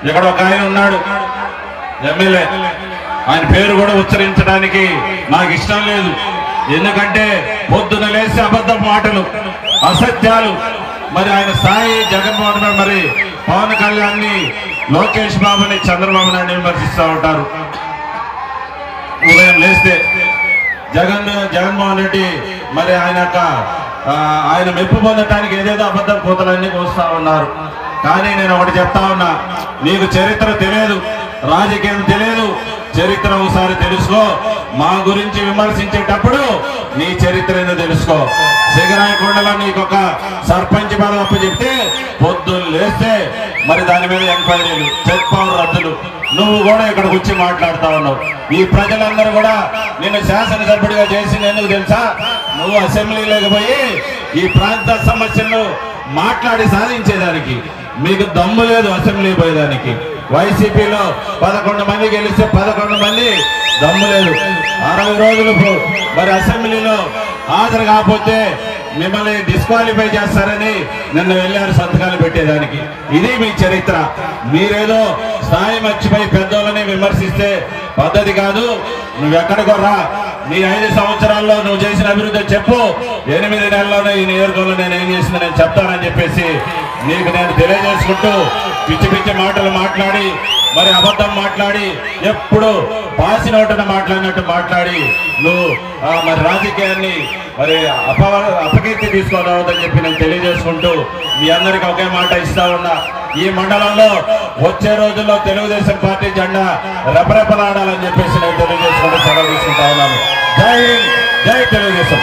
ఇక్కడ ఒక ఆయన ఉన్నాడు ఎమ్మెల్యే, ఆయన పేరు కూడా ఉచ్చరించడానికి నాకు ఇష్టం లేదు. ఎందుకంటే పొద్దున లేసి అబద్ధం మాటలు, అసత్యాలు. మరి ఆయన స్థాయి జగన్మోహన్ రెడ్డి, మరి పవన్ కళ్యాణ్ని, లోకేష్ బాబుని, చంద్రబాబు నాయుడు విమర్శిస్తూ ఉంటారు. ఉదయం లేస్తే జగన్మోహన్ రెడ్డి మరి ఆయన మెప్పు పొందటానికి ఏదేదో అబద్ధం కూతలన్నీ కోస్తా ఉన్నారు. కానీ నేను ఒకటి చెప్తా ఉన్నా, నీకు చరిత్ర తెలియదు, రాజకీయం తెలియదు. చరిత్ర ఒకసారి తెలుసుకో. మా గురించి విమర్శించేటప్పుడు నీ చరిత్ర ఏదో తెలుసుకో. సిగరాయకొండలో నీకు ఒక సర్పంచ్ పదవి అప్పచెప్తే పొద్దున్న లేస్తే మరి దాని మీద ఎంక్వైరీలు, చెక్ పవర్ రద్దులు. నువ్వు కూడా ఇక్కడికి వచ్చి మాట్లాడుతా ఉన్నావు. ఈ ప్రజలందరూ కూడా నిన్ను శాసనసభ్యుడిగా చేసింది ఎందుకు తెలుసా? నువ్వు అసెంబ్లీలోకి పోయి ఈ ప్రాంత సమస్యలను మాట్లాడి సాధించేదానికి. మీకు దమ్ము లేదు అసెంబ్లీ పోయేదానికి. వైసీపీలో 11 మంది గెలిస్తే 11 మంది దమ్ము లేదు. 60 రోజులు మరి అసెంబ్లీలో హాజరు కాకపోతే మిమ్మల్ని డిస్క్వాలిఫై చేస్తారని నిన్న వెళ్ళారు సంతకాలు పెట్టేదానికి. ఇది మీ చరిత్ర. మీరేదో స్థాయి మర్చిపోయి పెద్దోళ్ళని విమర్శిస్తే పద్ధతి కాదు. నువ్వెక్కడికో రా, నీ 5 సంవత్సరాల్లో నువ్వు చేసిన అభివృద్ధి చెప్పు. 8 నెలల్లోనే ఈ నియోజకవర్గంలో నేను ఏం చేసిందో నేను చెప్తానని చెప్పేసి నీకు నేను తెలియజేసుకుంటూ, పిచ్చి పిచ్చి మాటలు మాట్లాడి, మరి అబద్ధం మాట్లాడి, ఎప్పుడు పాసి నోటన మాట్లాడినట్టు మాట్లాడి నువ్వు మరి రాజకీయాన్ని మరి అపకీర్తి తీసుకోవద్దని చెప్పి నేను తెలియజేసుకుంటూ మీ అందరికీ ఒకే మాట ఇస్తా ఉన్నా. ఈ మండలంలో వచ్చే రోజుల్లో తెలుగుదేశం పార్టీ జెండా రెపరెపలాడాలని చెప్పేసి నేను తెలియజేసుకుంటూ సెలవు తీసుకుంటా ఉన్నాను. జై హింద్, జై తెలుగుదేశం.